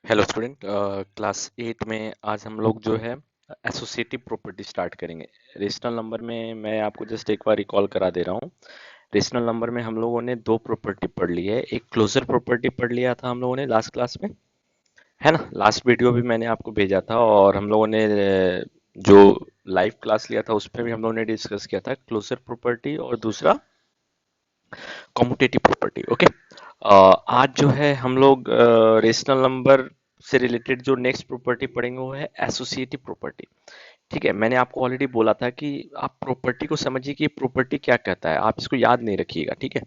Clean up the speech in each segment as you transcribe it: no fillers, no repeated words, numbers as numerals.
Hello student, class 8 में आज हम लोग जो है एसोसिएटिव प्रॉपर्टी स्टार्ट करेंगे। रेशनल नंबर में मैं आपको जस्ट एक बार रिकॉल करा दे रहा हूँ। रेशनल नंबर में हम लोगों ने दो प्रॉपर्टी पढ़ ली है। एक क्लोजर प्रॉपर्टी पढ़ लिया था हम लोगों ने लास्ट क्लास में, है ना। लास्ट वीडियो भी मैंने आपको भेजा था और हम लोगों ने जो लाइव क्लास लिया था उस पर भी हम लोगों ने डिस्कस किया था क्लोजर प्रॉपर्टी और दूसरा कॉम्युटेटिव प्रॉपर्टी। ओके। आज जो है हम लोग रेशनल नंबर से रिलेटेड जो नेक्स्ट प्रॉपर्टी पढ़ेंगे वो है एसोसिएटिव प्रॉपर्टी। ठीक है, मैंने आपको ऑलरेडी बोला था कि आप प्रॉपर्टी को समझिए कि प्रॉपर्टी क्या कहता है, आप इसको याद नहीं रखिएगा। ठीक है,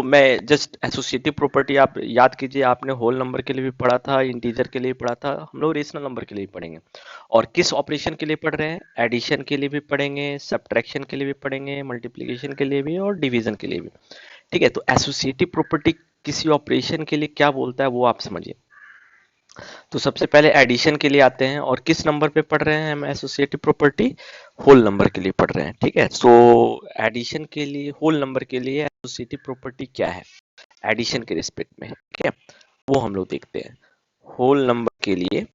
मैं जस्ट एसोसिएटिव प्रॉपर्टी आप याद कीजिए। आपने होल नंबर के लिए भी पढ़ा था, इंटीजर के लिए भी पढ़ा था, हम लोग रेशनल नंबर के लिए भी पढ़ेंगे। और किस ऑपरेशन के लिए पढ़ रहे हैं? एडिशन के लिए भी पढ़ेंगे, सब्ट्रैक्शन के लिए भी पढ़ेंगे, मल्टीप्लिकेशन के लिए भी और डिवीजन के लिए भी। ठीक है, तो एसोसिएटिव प्रॉपर्टी किसी ऑपरेशन के लिए क्या बोलता है वो आप समझिए। तो सबसे पहले एडिशन के लिए आते हैं, और किस नंबर पे पढ़ रहे हैं हम एसोसिएटिव प्रॉपर्टी? होल नंबर के लिए पढ़ रहे हैं। ठीक है, सो एडिशन के लिए, होल नंबर के लिए एसोसिएटिव प्रॉपर्टी क्या है एडिशन के रिस्पेक्ट में? ठीक है, वो हम लोग देखते हैं। होल नंबर के लिए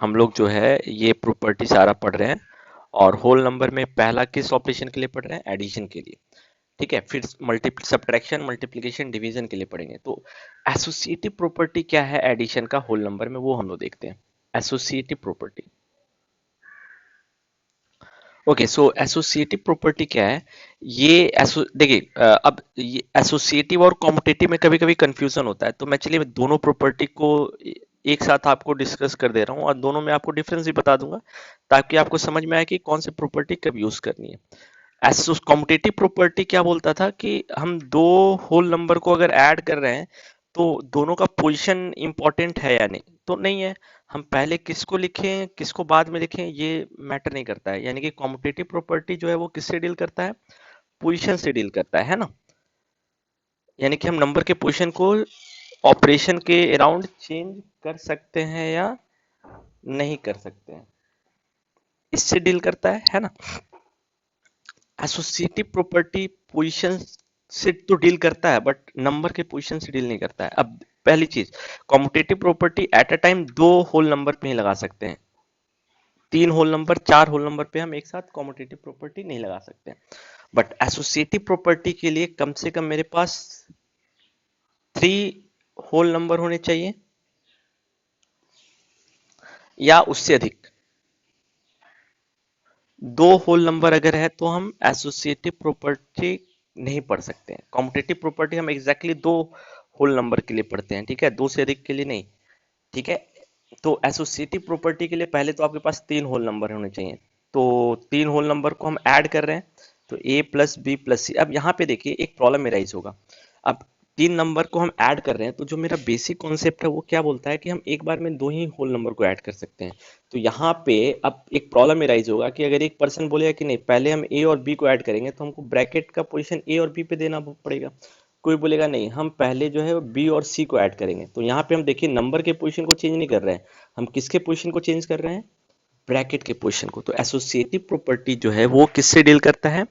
हम लोग जो है ये प्रॉपर्टी सारा पढ़ रहे हैं, और होल नंबर में पहला किस ऑपरेशन के लिए पढ़ रहे हैं? एडिशन के लिए। ठीक है, फिर सब्ट्रैक्शन, मल्टीप्लिकेशन, डिवीजन के लिए पढ़ेंगे। तो एसोसिएटिव प्रॉपर्टी क्या है एडिशन का होल नंबर में, वो हम लोग देखते हैं। Associative property. ओके, सो एसोसिएटिव प्रॉपर्टी क्या है? ये एसो देखिए, अब ये एसोसिएटिव और कॉम्पिटिटिव में कभी कभी कंफ्यूजन होता है, तो मैं चलिए दोनों प्रॉपर्टी को एक साथ आपको डिस्कस कर दे रहा हूँ, और दोनों में आपको डिफरेंस भी बता दूंगा, ताकि आपको समझ में आए कि कौन सी प्रॉपर्टी कब यूज करनी है। एसो कॉम्पिटिटिव प्रॉपर्टी क्या बोलता था कि हम दो होल नंबर को अगर ऐड कर रहे हैं तो दोनों का पोजीशन इंपॉर्टेंट है या नहीं, तो नहीं है। हम पहले किसको लिखें किसको बाद में लिखें ये मैटर नहीं करता है। यानी कि कॉम्पिटिटिव प्रॉपर्टी जो है वो किससे डील करता है? पोजीशन से डील करता है ना। यानी कि हम नंबर के पोजीशन को ऑपरेशन के अराउंड चेंज कर सकते हैं या नहीं कर सकते हैं, इससे डील करता है ना। एसोसिएटिव प्रॉपर्टी पोजीशन से तो डील करता है, बट नंबर के पोजीशन से डील नहीं करता है। अब पहली चीज, competitive property at a time दो होल नंबर पे ही लगा सकते हैं। तीन होल नंबर, चार होल नंबर पे हम एक साथ कॉम्पिटिटिव प्रॉपर्टी नहीं लगा सकते। बट एसोसिएटिव प्रॉपर्टी के लिए कम से कम मेरे पास थ्री होल नंबर होने चाहिए या उससे अधिक। दो होल नंबर अगर है तो हम एसोसिएटिव प्रॉपर्टी नहीं पढ़ सकते हैं। कॉम्पिटिटिव प्रॉपर्टी हम एग्जैक्टली दो होल नंबर के लिए पढ़ते हैं, ठीक है, दो से अधिक के लिए नहीं। ठीक है, तो एसोसिएटिव प्रॉपर्टी के लिए पहले तो आपके पास तीन होल नंबर होने चाहिए। तो तीन होल नंबर को हम ऐड कर रहे हैं, तो a प्लस बी प्लस सी। अब यहाँ पे देखिए एक प्रॉब्लम में राइज होगा। अब तीन नंबर को हम ऐड कर रहे हैं, तो जो मेरा बेसिक कॉन्सेप्ट है वो क्या बोलता है कि हम एक बार में दो ही होल नंबर को ऐड कर सकते हैं। तो यहाँ पे अब एक प्रॉब्लम में राइज होगा कि अगर एक पर्सन बोलेगा कि नहीं पहले हम ए और बी को ऐड करेंगे, तो हमको ब्रैकेट का पोजीशन ए और बी पे देना पड़ेगा। कोई बोलेगा नहीं हम पहले जो है बी और सी को ऐड करेंगे। तो यहाँ पे हम देखिए नंबर के पोजीशन को चेंज नहीं कर रहे हैं, हम किसके पोजीशन को चेंज कर रहे हैं? ब्रैकेट के पोजीशन को। तो एसोसिएटिव प्रॉपर्टी जो है वो किससे डील करता है?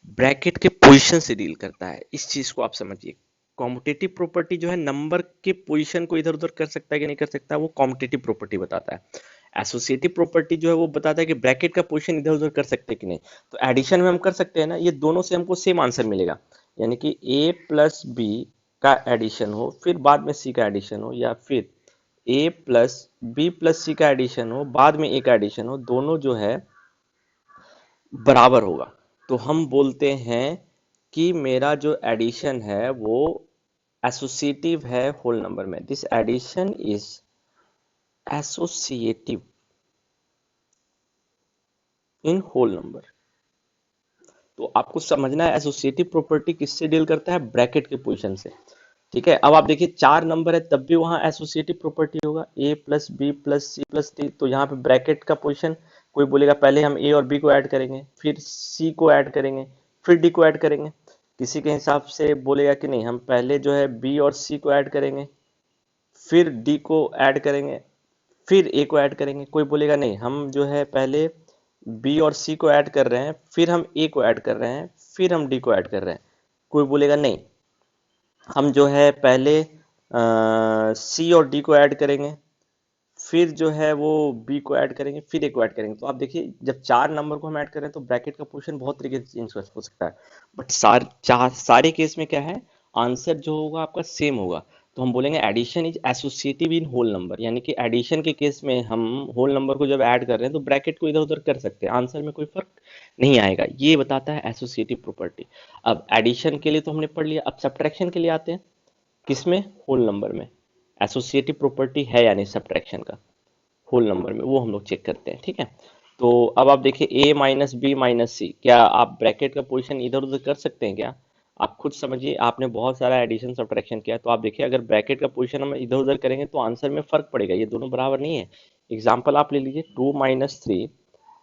ब्रैकेट के पोजीशन से डील करता है। इस चीज को आप समझिए। कॉम्पिटिटिव प्रॉपर्टी जो है नंबर के पोजीशन को इधर उधर कर सकता है कि नहीं कर सकता, वो कॉम्पिटिटिव प्रॉपर्टी बताता है। एसोसिएटिव प्रॉपर्टी जो है वो बताता है कि ब्रैकेट का पोजीशन इधर उधर कर सकते हैं कि नहीं। तो एडिशन में हम कर सकते हैं ना, ये दोनों से हमको सेम आंसर मिलेगा। यानी कि ए प्लस बी का एडिशन हो फिर बाद में सी का एडिशन हो, या फिर ए प्लस बी प्लस सी का एडिशन हो बाद में ए का एडिशन हो, दोनों जो है बराबर होगा, तो हम बोलते हैं कि मेरा जो एडिशन है वो एसोसिएटिव है होल नंबर में। This addition is associative in whole number. तो आपको समझना है एसोसिएटिव प्रॉपर्टी किससे डील करता है? ब्रैकेट के पोजीशन से। ठीक है, अब आप देखिए चार नंबर है तब भी वहां एसोसिएटिव प्रॉपर्टी होगा, A plus B plus C plus D. तो यहाँ पे ब्रैकेट का पोजीशन, कोई बोलेगा पहले हम ए और बी को ऐड करेंगे, फिर सी को ऐड करेंगे, फिर डी को ऐड करेंगे। किसी के हिसाब से बोलेगा कि नहीं हम पहले जो है बी और सी को ऐड करेंगे, फिर डी को ऐड करेंगे, फिर ए को ऐड करेंगे। कोई बोलेगा नहीं हम जो है पहले बी और सी को ऐड कर रहे हैं, फिर हम ए को ऐड कर रहे हैं, फिर हम डी को ऐड कर रहे हैं। कोई बोलेगा नहीं हम जो है पहले सी और डी को ऐड करेंगे, फिर जो है वो बी को ऐड करेंगे, फिर ए को ऐड करेंगे। तो आप देखिए जब चार नंबर को हम ऐड करें तो ब्रैकेट का पोजीशन बहुत तरीके से चेंज हो सकता है, बट सारे केस में क्या है, आंसर जो होगा आपका सेम होगा। तो हम बोलेंगे addition is associative in whole number, यानी कि एडिशन के केस में हम होल नंबर को जब ऐड कर रहे हैं तो ब्रैकेट को इधर उधर कर सकते हैं, आंसर में कोई फर्क नहीं आएगा। ये बताता है एसोसिएटिव प्रॉपर्टी। अब एडिशन के लिए तो हमने पढ़ लिया, अब सब्ट्रैक्शन के लिए आते हैं। किसमें? होल नंबर में एसोसिएटिव प्रॉपर्टी है या नहीं सब्ट्रैक्शन का होल नंबर में, वो हम लोग चेक करते हैं। ठीक है, तो अब आप देखिए ए माइनस बी माइनस सी, क्या आप ब्रैकेट का पोजीशन इधर उधर कर सकते हैं क्या? आप खुद समझिए, आपने बहुत सारा एडिशन सब्ट्रैक्शन किया, तो आप देखिए अगर ब्रैकेट का पोजीशन हम इधर उधर करेंगे तो आंसर में फर्क पड़ेगा, ये दोनों बराबर नहीं है। एग्जाम्पल आप ले लीजिए, 2 -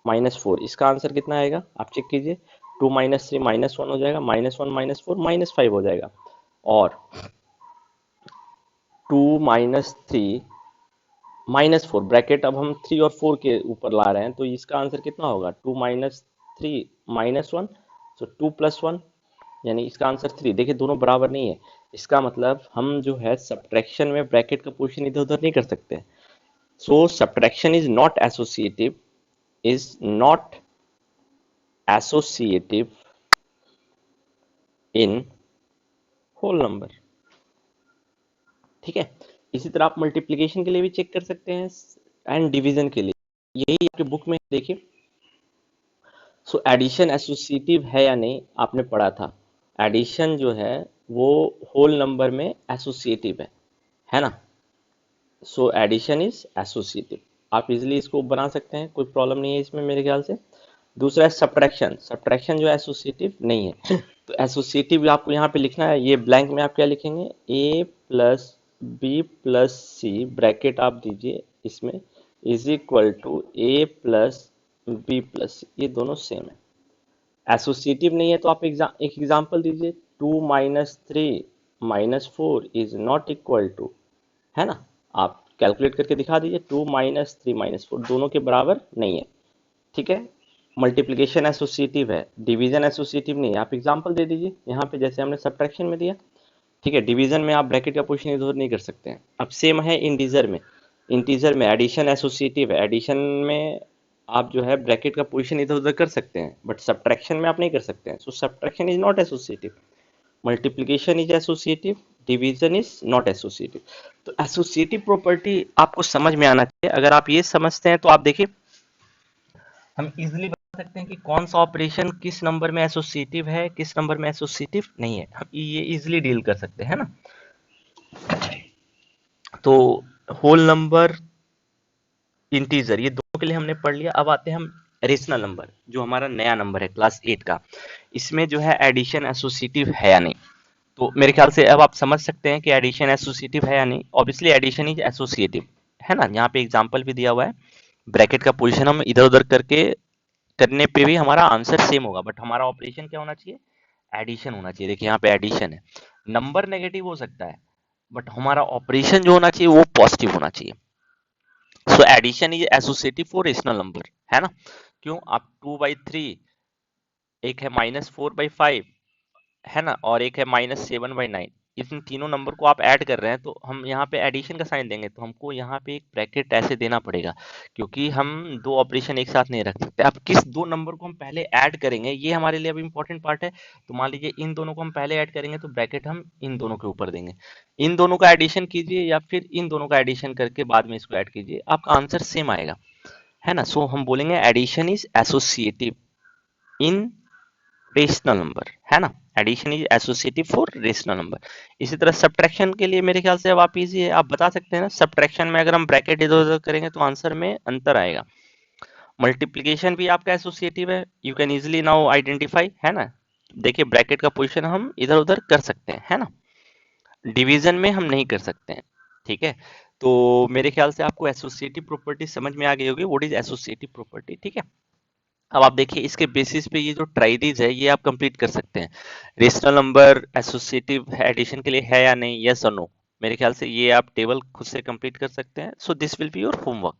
3 - 4, इसका आंसर कितना आएगा आप चेक कीजिए। 2 - 3 -1 हो जाएगा, -1 - 4 -5 हो जाएगा, और 2 - 3 - 4, ब्रैकेट अब हम 3 और 4 के ऊपर ला रहे हैं, तो इसका आंसर कितना होगा? 2 - 3 - 1, सो 2 + 1, यानी इसका आंसर 3। देखिए दोनों बराबर नहीं है, इसका मतलब हम जो है सब्ट्रैक्शन में ब्रैकेट का पोजीशन इधर उधर नहीं कर सकते। So subtraction is not associative in whole number. ठीक है, इसी तरह आप मल्टीप्लिकेशन के लिए भी चेक कर सकते हैं एंड डिवीजन के लिए, यही आपके बुक में देखिए। सो एडिशन एसोसिएटिव है या नहीं आपने पढ़ा था, एडिशन जो है वो होल नंबर में एसोसिएटिव है ना। सो एडिशन इज एसोसिएटिव, आप इजीली इसको बना सकते हैं, कोई प्रॉब्लम नहीं है इसमें मेरे ख्याल से। दूसरा है सब्ट्रैक्शन, सब्ट्रैक्शन जो एसोसिएटिव नहीं है तो एसोसिएटिव आपको यहाँ पे लिखना है, ये ब्लैंक में आप क्या लिखेंगे, A + B + C ब्रैकेट आप दीजिए इसमें, is equal to A + B + C, ये दोनों सेम है। एसोसिएटिव नहीं है तो आप एक एग्जांपल दीजिए, 2 - 3 - 4 इज नॉट इक्वल टू, है ना, आप कैलकुलेट करके दिखा दीजिए, 2 - 3 - 4 दोनों के बराबर नहीं है। ठीक है, मल्टीप्लिकेशन एसोसिएटिव है, डिवीजन एसोसिएटिव नहीं है, आप एग्जांपल दे दीजिए यहाँ पे जैसे हमने सब्ट्रैक्शन में दिया। ठीक है, डिवीजन में आप ब्रैकेट का पोजीशन इधर उधर नहीं कर सकते हैं। अब सेम है इंटीजर में, इंटीजर में एडिशन एसोसिएटिव है, एडिशन में आप जो है ब्रैकेट का पोजीशन इधर उधर कर सकते हैं, बट सब्ट्रैक्शन में आप नहीं कर सकते हैं। So subtraction is not associative, multiplication is associative, division is not associative. तो एसोसिएटिव प्रॉपर्टी आपको समझ में आना चाहिए, अगर आप ये समझते हैं तो आप देखिए हम इजीली बता सकते हैं कि कौन सा ऑपरेशन किस नंबर में एसोसिएटिव है, किस नंबर में एसोसिएटिव नहीं है, हम ये इजीली डील कर सकते हैं ना। तो होल नंबर, इंटीजर, ये दोनों के लिए हमने पढ़ लिया। अब आते हैं हम रेशनल नंबर, जो हमारा नया नंबर है क्लास 8 का, इसमें जो है एडिशन एसोसिएटिव है या नहीं। तो मेरे ख्याल से अब आप समझ सकते हैं कि एडिशन एसोसिएटिव है या नहीं। ऑब्वियसली एडिशन इज एसोसिएटिव, है ना, यहाँ पे एग्जांपल भी दिया हुआ है, ब्रैकेट का पोजीशन हम इधर उधर करके करने पे भी हमारा आंसर सेम होगा, बट हमारा ऑपरेशन क्या होना चाहिए, एडिशन होना चाहिए। देखिए यहाँ पे एडिशन है, नंबर नेगेटिव हो सकता है बट हमारा ऑपरेशन जो होना चाहिए वो पॉजिटिव होना चाहिए। So addition is associative for rational number, है ना। क्यों? आप 2/3, एक है -4/5, है ना, और एक है -7/9, इन तीनों नंबर को आप ऐड कर रहे हैं तो हम यहाँ पे एडिशन का साइन देंगे, तो हमको यहाँ पे एक ब्रैकेट ऐसे देना पड़ेगा, क्योंकि हम दो ऑपरेशन एक साथ नहीं रख सकते। अब किस दो नंबर को हम पहले ऐड करेंगे ये हमारे लिए अब इंपॉर्टेंट पार्ट है। तो मान लीजिए इन दोनों को हम पहले ऐड करेंगे तो ब्रैकेट हम इन दोनों के ऊपर देंगे, इन दोनों का एडिशन कीजिए या फिर इन दोनों का एडिशन करके बाद में इसको ऐड कीजिए, आपका आंसर सेम आएगा, है ना। सो हम बोलेंगे addition is associative in rational number, है ना, addition is associative for rational number. इसी तरह सब्ट्रैक्शन के लिए मेरे ख्याल से अब आप इजी है, आप बता सकते हैं ना, सब्ट्रैक्शन में अगर हम ब्रैकेट इधर उधर करेंगे तो आंसर में अंतर आएगा। मल्टीप्लिकेशन भी आपका एसोसिएटिव है, you can easily now identify, है ना। देखिए ब्रैकेट का पोजीशन हम इधर उधर कर सकते हैं, है ना, डिवीजन में हम नहीं कर सकते हैं। ठीक है, तो मेरे ख्याल से आपको एसोसिएटिव प्रॉपर्टी समझ में आ गई होगी, व्हाट इज एसोसिएटिव प्रॉपर्टी। ठीक है, अब आप देखिए इसके बेसिस पे ये जो ट्राइडीज है ये आप कंप्लीट कर सकते हैं, रेशनल नंबर एसोसिएटिव एडिशन के लिए है या नहीं, यस और नो। मेरे ख्याल से ये आप टेबल खुद से कंप्लीट कर सकते हैं। So this will be your homework.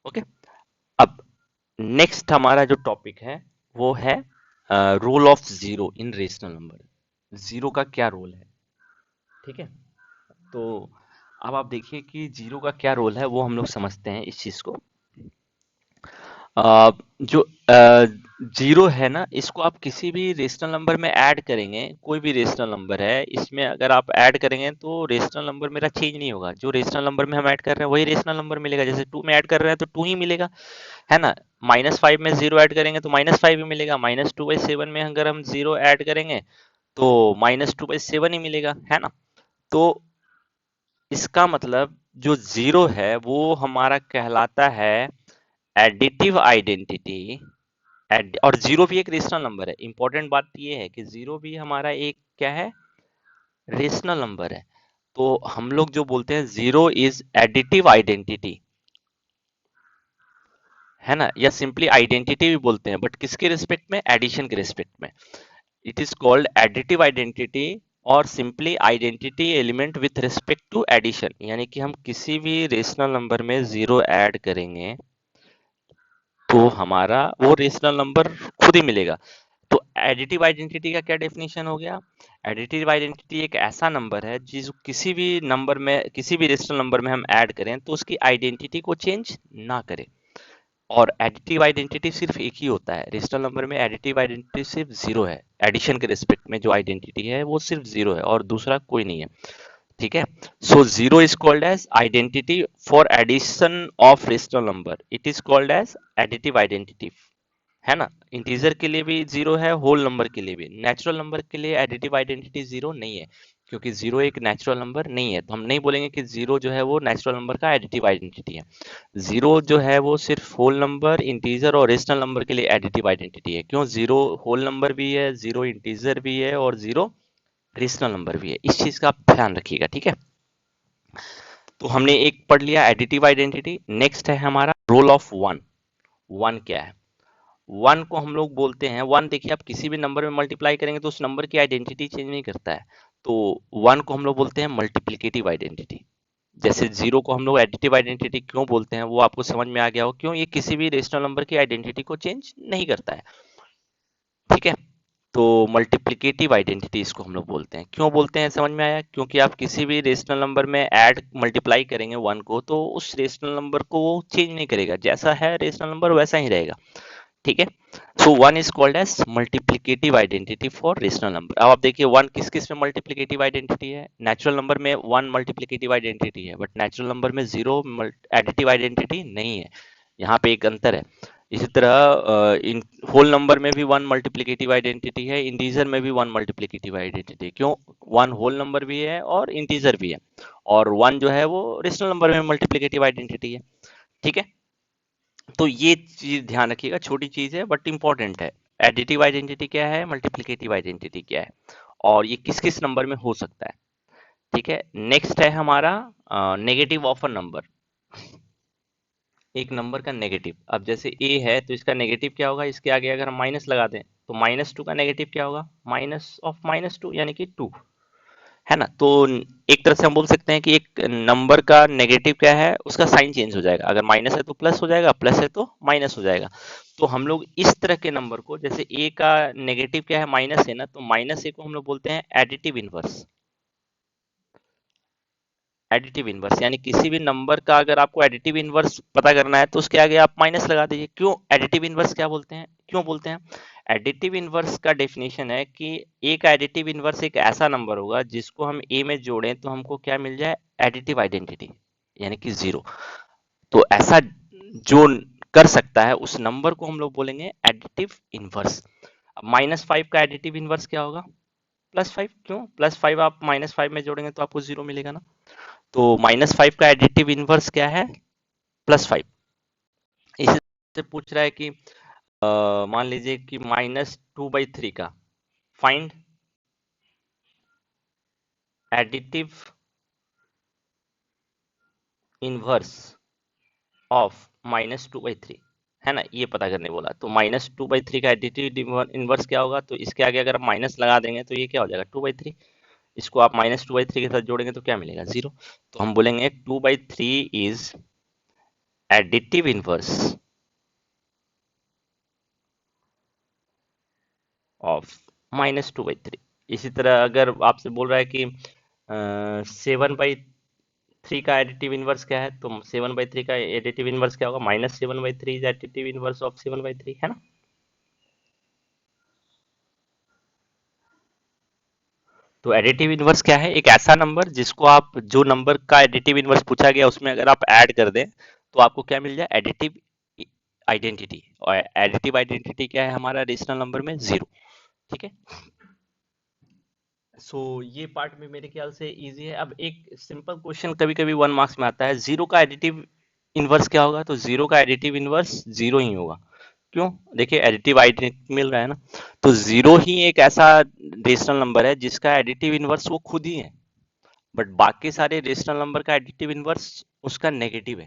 Okay, अब नेक्स्ट हमारा जो टॉपिक है वो है role of zero in rational number, zero का क्या रोल है। ठीक है, तो अब आप देखिए कि जीरो का क्या रोल है, वो हम लोग समझते हैं इस चीज को। जो जीरो है ना, इसको आप किसी भी रेशनल नंबर में ऐड करेंगे, कोई भी रेशनल नंबर है, इसमें अगर आप ऐड करेंगे तो रेशनल नंबर मेरा चेंज नहीं होगा। जो रेशनल नंबर में हम ऐड कर रहे हैं वही रेशनल नंबर मिलेगा। जैसे टू में ऐड कर रहे हैं तो टू ही मिलेगा, है ना। -5 में जीरो ऐड करेंगे तो -5 ही मिलेगा। -2/7 में अगर हम जीरो ऐड करेंगे तो -2/7 ही मिलेगा, है ना। तो इसका मतलब जो जीरो है वो हमारा कहलाता है एडिटिव आइडेंटिटी। और जीरो भी एक रेशनल नंबर है। इंपॉर्टेंट बात ये है कि जीरो भी हमारा एक क्या है, रेशनल नंबर है। तो हम लोग जो बोलते हैं जीरो इज एडिटिव आइडेंटिटी, है ना, या सिंपली आइडेंटिटी भी बोलते हैं, बट किसके रिस्पेक्ट में, एडिशन के रिस्पेक्ट में। It is called additive identity और simply identity element with respect to addition. यानी कि हम किसी भी रेशनल नंबर में जीरो ऐड करेंगे तो हमारा वो रेशनल नंबर खुद ही मिलेगा। तो एडिटिव आइडेंटिटी का क्या डेफिनेशन हो गया। एडिटिव आइडेंटिटी एक ऐसा नंबर है जिस किसी भी नंबर में, किसी भी रेशनल नंबर में हम ऐड करें तो उसकी आइडेंटिटी को चेंज ना करें। और एडिटिव आइडेंटिटी सिर्फ एक ही होता है रेशनल नंबर में। एडिटिव आइडेंटिटी सिर्फ जीरो है। एडिशन के रिस्पेक्ट में जो आइडेंटिटी है वो सिर्फ जीरो है और दूसरा कोई नहीं है, ठीक है। So zero is called as identity for addition of rational number. It is called as additive identity, है ना। इंटीजर के लिए भी जीरो है, होल नंबर के लिए भी। नेचुरल नंबर के लिए एडिटिव आइडेंटिटी जीरो नहीं है, क्योंकि जीरो एक नेचुरल नंबर नहीं है। तो हम नहीं बोलेंगे कि जीरो जो है वो नेचुरल नंबर का एडिटिव आइडेंटिटी है। जीरो जो है वो सिर्फ होल नंबर, इंटीजर और रेशनल नंबर के लिए एडिटिव आइडेंटिटी है। क्यों, जीरो होल नंबर भी है, जीरो इंटीजर भी है और जीरो रेशनल नंबर भी है। इस चीज का आप ध्यान रखिएगा, ठीक है। तो हमने एक पढ़ लिया एडिटिव आइडेंटिटी। नेक्स्ट है हमारा रोल ऑफ वन। वन क्या है। वन को हम लोग बोलते हैं, वन देखिए आप किसी भी नंबर में मल्टीप्लाई करेंगे तो उस नंबर की आइडेंटिटी चेंज नहीं करता है। तो वन को हम लोग बोलते हैं मल्टीप्लिकेटिव आइडेंटिटी। जैसे जीरो को हम लोग एडिटिव आइडेंटिटी क्यों बोलते हैं वो आपको समझ में आ गया हो। क्यों, ये किसी भी रेशनल नंबर की आइडेंटिटी को चेंज नहीं करता है, ठीक है। तो मल्टीप्लिकेटिव आइडेंटिटी इसको हम लोग बोलते हैं। क्यों बोलते हैं, समझ में आया। क्योंकि आप किसी भी रेशनल नंबर में ऐड मल्टीप्लाई करेंगे वन को तो उस रेशनल नंबर को वो चेंज नहीं करेगा, जैसा है रेशनल नंबर वैसा ही रहेगा, ठीक है। So one is called as multiplicative identity for rational number. अब आप देखिए वन किस किस में मल्टीप्लिकेटिव आइडेंटिटी है। नेचुरल नंबर में वन मल्टीप्लिकेटिव आइडेंटिटी है, बट नेचुरल नंबर में जीरो एडिटिव आइडेंटिटी नहीं है। यहाँ पे एक अंतर है। इसी तरह इन होल नंबर में भी वन मल्टीप्लिकेटिव आइडेंटिटी है, इंटीजर में भी वन मल्टीप्लिकेटिव आइडेंटिटी है। क्यों, वन होल नंबर भी है और इंटीजर भी है, और वन जो है वो रेशनल नंबर में मल्टीप्लिकेटिव आइडेंटिटी है, ठीक है। तो ये चीज ध्यान रखिएगा, छोटी चीज है बट इंपॉर्टेंट है। एडिटिव आइडेंटिटी क्या है, मल्टीप्लिकेटिव आइडेंटिटी क्या है, और ये किस किस नंबर में हो सकता है, ठीक है। नेक्स्ट है हमारा नेगेटिव ऑफ अ नंबर। एक नंबर का नेगेटिव, अब जैसे ए है तो इसका नेगेटिव क्या होगा, इसके आगे अगर हम माइनस लगा दें तो -2 का नेगेटिव क्या होगा, -2 यानी कि 2, है ना। तो एक तरह से हम बोल सकते हैं कि एक नंबर का नेगेटिव क्या है, उसका साइन चेंज हो जाएगा। अगर माइनस है तो प्लस हो जाएगा, प्लस है तो माइनस हो जाएगा। तो हम लोग इस तरह के नंबर को, जैसे ए का नेगेटिव क्या है, माइनस है ना, तो -a को हम लोग बोलते हैं एडिटिव इनवर्स। एडिटिव इनवर्स यानी किसी भी नंबर का अगर आपको एडिटिव इनवर्स पता करना है तो उसके आगे आप माइनस लगा दीजिए। क्यों, एडिटिव इनवर्स क्या बोलते हैं, क्यों बोलते हैं। एडिटिव इनवर्स का डेफिनेशन है कि ए का एडिटिव इनवर्स एक ऐसा नंबर होगा जिसको हम ए में जोड़ें तो हमको क्या मिल जाए, एडिटिव आइडेंटिटी, यानी कि जीरो। तो ऐसा जो कर सकता है उस नंबर को हम लोग बोलेंगे एडिटिव इनवर्स। अब -5 का एडिटिव इनवर्स क्या होगा, +5। क्यों, +5 आप -5 में जोड़ेंगे तो आपको जीरो मिलेगा ना। तो -5 का एडिटिव इनवर्स क्या है, +5। इसी से पूछ रहा है कि मान लीजिए कि -2/3 का फाइंड एडिटिव इनवर्स ऑफ -2/3, है ना, ये पता करने बोला। तो -2/3 का एडिटिव इनवर्स क्या होगा, तो इसके आगे अगर आप माइनस लगा देंगे तो ये क्या हो जाएगा, 2/3। इसको आप -2/3 के साथ जोड़ेंगे तो क्या मिलेगा, जीरो। तो हम बोलेंगे 2/3 इज एडिटिव इनवर्स ऑफ -2/3। इसी तरह अगर आपसे बोल रहा है कि 7/3 का एडिटिव इनवर्स क्या है? तो 7/3 का एडिटिव इनवर्स क्या होगा? -7/3 इज एडिटिव इनवर्स ऑफ 7/3, है ना? तो एडिटिव इनवर्स क्या है? एक ऐसा नंबर जिसको आप, जो नंबर का एडिटिव इनवर्स पूछा गया उसमें अगर आप ऐड कर दें तो आपको क्या मिल जाए? Additive identity. और एडिटिव आइडेंटिटी क्या है हमारा रेशनल नंबर में? जीरो। ठीक है। ये पार्ट में मेरे ख्याल से इजी है। अब एक सिंपल क्वेश्चन कभी कभी 1 मार्क्स में आता है, जीरो का एडिटिव इनवर्स क्या होगा? तो जीरो का एडिटिव इनवर्स जीरो ही होगा। क्यों? देखिए एडिटिव आइडेंटिटी मिल रहा है ना। तो जीरो ही एक ऐसा रेशनल नंबर है जिसका एडिटिव इनवर्स वो खुद ही बट बाकी सारे रेशनल नंबर का एडिटिव इनवर्स उसका नेगेटिव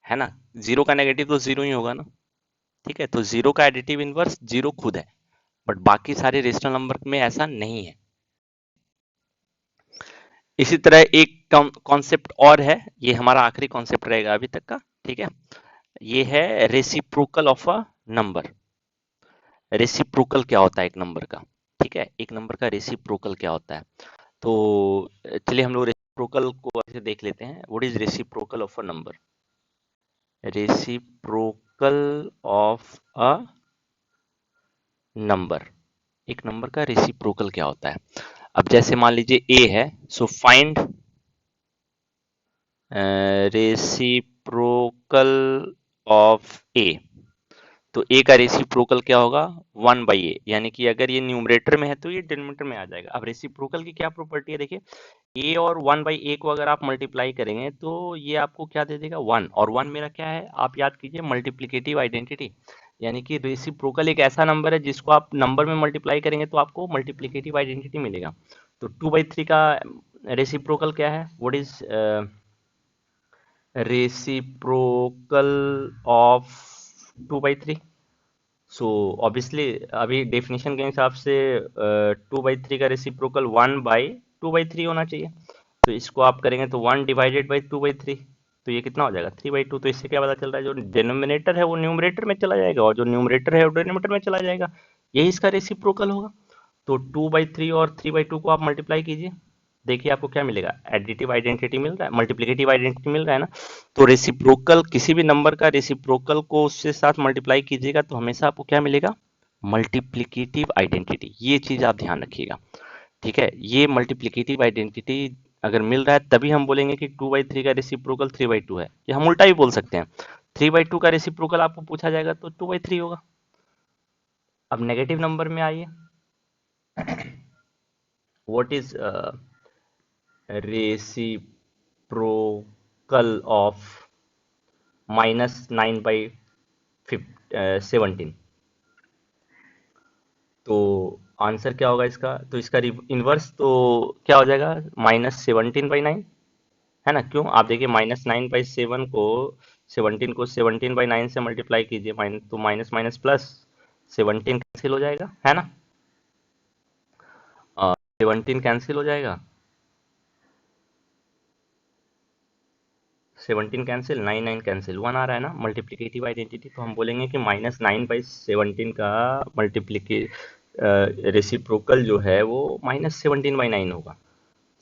है ना। जीरो का नेगेटिव तो जीरो ही होगा ना। ठीक है, तो जीरो का एडिटिव इनवर्स जीरो खुद है, बट बाकी सारे रेशनल नंबर में ऐसा नहीं है। इसी तरह एक कॉन्सेप्ट और है, ये हमारा आखिरी कॉन्सेप्ट रहेगा अभी तक का। ठीक है, ये है reciprocal of a number. Reciprocal क्या होता है एक नंबर का? ठीक है, एक नंबर का रेसिप्रोकल क्या होता है? तो चलिए हम लोग रेसिप्रोकल को ऐसे देख लेते हैं। What is reciprocal of a number? Reciprocal of a number, एक नंबर का रेसिप्रोकल क्या होता है? अब जैसे मान लीजिए ए है, सो फाइंड रेसिप्रोकल ऑफ ए। तो ए का रेसिप्रोकल क्या होगा? 1/a, यानी कि अगर ये न्यूमरेटर में है तो ये डिनोमिनेटर में आ जाएगा। अब रेसिप्रोकल की क्या प्रॉपर्टी है? देखिए ए और 1/a को अगर आप मल्टीप्लाई करेंगे तो ये आपको क्या दे देगा? 1। और 1 मेरा क्या है? आप याद कीजिए, मल्टीप्लिकेटिव आइडेंटिटी। यानी कि रेसिप्रोकल एक ऐसा नंबर है जिसको आप नंबर में मल्टीप्लाई करेंगे तो आपको मल्टीप्लिकेटिव आइडेंटिटी मिलेगा। तो 2/3 का रेसिप्रोकल क्या है? What is reciprocal of 2/3? So obviously अभी डेफिनेशन के हिसाब से 2/3 का रेसिप्रोकल 1/2/3 होना चाहिए। तो इसको आप करेंगे तो 1/2/3, तो ये कितना हो जाएगा? 3/2। तो इससे क्या पता चल रहा है? जो डिनोमिनेटर है वो न्यूमरेटर में चला जाएगा और जो न्यूमरेटर है वो डिनोमिनेटर में चला जाएगा। यही इसका रेसिप्रोकल होगा। तो 2/3 और 3/2 को आप मल्टीप्लाई कीजिए, देखिए आपको क्या मिलेगा? एडिटिव आइडेंटिटी मिल रहा है, मल्टीप्लिकेटिव आइडेंटिटी मिल रहा है ना। तो रेसिप्रोकल, किसी भी नंबर का रेसिप्रोकल को उससे साथ मल्टीप्लाई कीजिएगा तो हमेशा आपको क्या मिलेगा? Multiplicative identity. ये चीज आप ध्यान रखिएगा। ठीक है, ये मल्टीप्लिकेटिव आइडेंटिटी अगर मिल रहा है तभी हम बोलेंगे कि 2/3 का रेसिप्रोकल 3/2 है। या हम उल्टा भी बोल सकते हैं, 3/2 का रेसिप्रोकल आपको पूछा जाएगा तो 2/3 होगा। अब नेगेटिव नंबर में आइए, व्हाट इज रेसिप्रोकल ऑफ -9/17? तो आंसर क्या होगा इसका? तो इसका इनवर्स तो क्या हो जाएगा? -17/9, है ना। क्यों? आप देखिए -9/7 को, 17 को 17/9 से मल्टीप्लाई कीजिए, तो माइनस माइनस प्लस, 17 कैंसिल हो जाएगा, है ना। 17 कैंसिल हो जाएगा, 17 कैंसिल, 9 9 कैंसिल, 1 आ रहा है ना मल्टीप्लिकेटिव आइडेंटिटी। तो हम बोलेंगे कि -9/17 का मल्टीप्लिके रेसिप्रोकल जो है वो -17/9 होगा।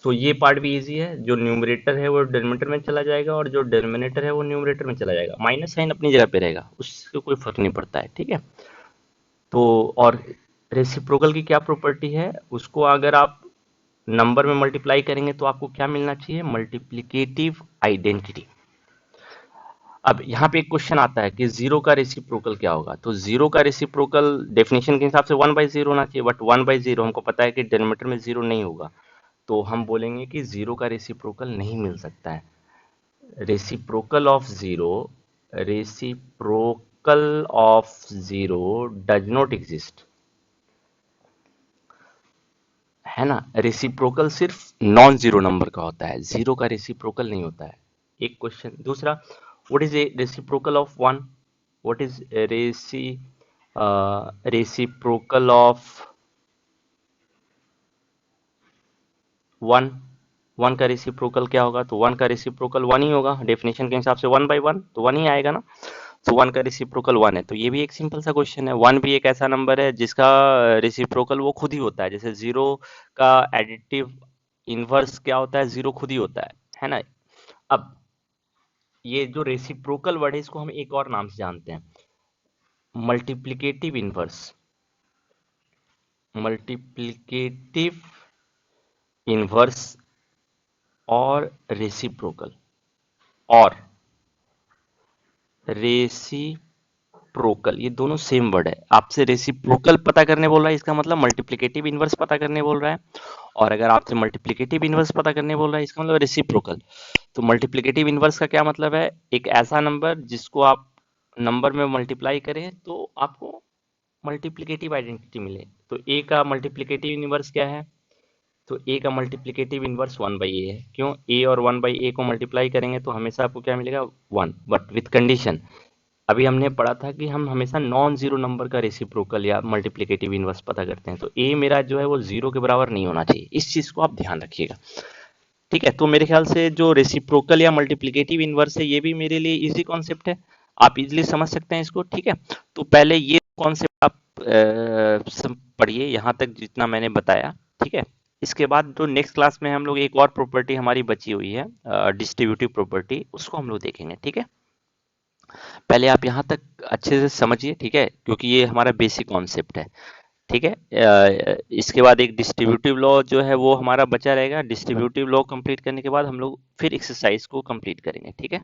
ये पार्ट भी इजी है, जो न्यूमरेटर है वो डिनोमिनेटर में चला जाएगा और जो डिनोमिनेटर है वो न्यूमरेटर में चला जाएगा। माइनस साइन अपनी जगह पे रहेगा, उससे कोई फर्क नहीं पड़ता है। ठीक है। तो और रेसिप्रोकल की क्या प्रॉपर्टी है? उसको अगर आप नंबर में मल्टीप्लाई करेंगे तो आपको क्या मिलना चाहिए? Multiplicative identity. अब यहाँ पे एक क्वेश्चन आता है कि जीरो का रेसिप्रोकल क्या होगा? तो जीरो का रेसिप्रोकल डेफिनेशन के हिसाब से 1/0 होना चाहिए, बट 1/0 हमको पता है कि डिनोमिनेटर में जीरो नहीं होगा। तो हम बोलेंगे कि जीरो का रेसिप्रोकल नहीं मिल सकता है। Reciprocal of zero, reciprocal of zero does not exist, है ना। रेसिप्रोकल सिर्फ नॉन जीरो नंबर का होता है, जीरो का रेसिप्रोकल नहीं होता है। एक क्वेश्चन। दूसरा, what is a reciprocal of 1? What is reciprocal of 1? 1 का रेसिप्रोकल क्या होगा? तो 1 का रेसिप्रोकल 1 ही होगा, डेफिनेशन के हिसाब से 1/1, तो 1 ही आएगा ना। तो 1 का रेसिप्रोकल 1 है, तो ये भी एक सिंपल सा क्वेश्चन है। 1 भी एक ऐसा नंबर है जिसका रेसिप्रोकल वो खुद ही होता है, जैसे जीरो का एडिटिव इनवर्स क्या होता है, जीरो खुद ही होता है ना। अब ये जो रेसिप्रोकल वर्ड है इसको हम एक और नाम से जानते हैं, मल्टीप्लिकेटिव इनवर्स। मल्टीप्लिकेटिव इनवर्स और रेसिप्रोकल, और रेसिप्रोकल, ये दोनों सेम वर्ड है। आपसे रेसिप्रोकल पता करने बोल रहा है, इसका मतलब मल्टीप्लिकेटिव इनवर्स पता करने बोल रहा है। और अगर आपसे मल्टीप्लिकेटिव इनवर्स पता करने बोल रहा है, इसका मतलब रेसिप्रोकल। तो मल्टीप्लिकेटिव इनवर्स का क्या मतलब है, एक ऐसा नंबर जिसको आप नंबर में मल्टीप्लाई करें तो आपको मल्टीप्लिकेटिव आइडेंटिटी मिले। तो ए का मल्टीप्लिकेटिव इनवर्स क्या है, तो ए का मल्टीप्लिकेटिव इनवर्स वन बाई ए है। क्यों, ए और वन बाई ए को मल्टीप्लाई करेंगे तो हमेशा आपको क्या मिलेगा, वन, बट विथ कंडीशन। अभी हमने पढ़ा था कि हम हमेशा नॉन जीरो नंबर का रेसिप्रोकल या मल्टीप्लिकेटिव इनवर्स पता करते हैं, तो ए मेरा जो है वो जीरो के बराबर नहीं होना चाहिए, इस चीज को आप ध्यान रखिएगा। ठीक है, तो मेरे ख्याल से जो रेसिप्रोकल या मल्टीप्लिकेटिव इनवर्स है ये भी मेरे लिए इजी कॉन्सेप्ट है, आप इजीली समझ सकते हैं इसको। ठीक है, तो पहले ये कॉन्सेप्ट आप पढ़िए यहाँ तक जितना मैंने बताया। ठीक है, इसके बाद जो नेक्स्ट क्लास में हम लोग एक और प्रॉपर्टी हमारी बची हुई है, डिस्ट्रीब्यूटिव प्रॉपर्टी, उसको हम लोग देखेंगे। ठीक है, पहले आप यहाँ तक अच्छे से समझिए, ठीक है, क्योंकि ये हमारा बेसिक कॉन्सेप्ट है। ठीक है, इसके बाद एक डिस्ट्रीब्यूटिव लॉ जो है वो हमारा बचा रहेगा। डिस्ट्रीब्यूटिव लॉ कंप्लीट करने के बाद हम लोग फिर एक्सरसाइज को कंप्लीट करेंगे। ठीक है।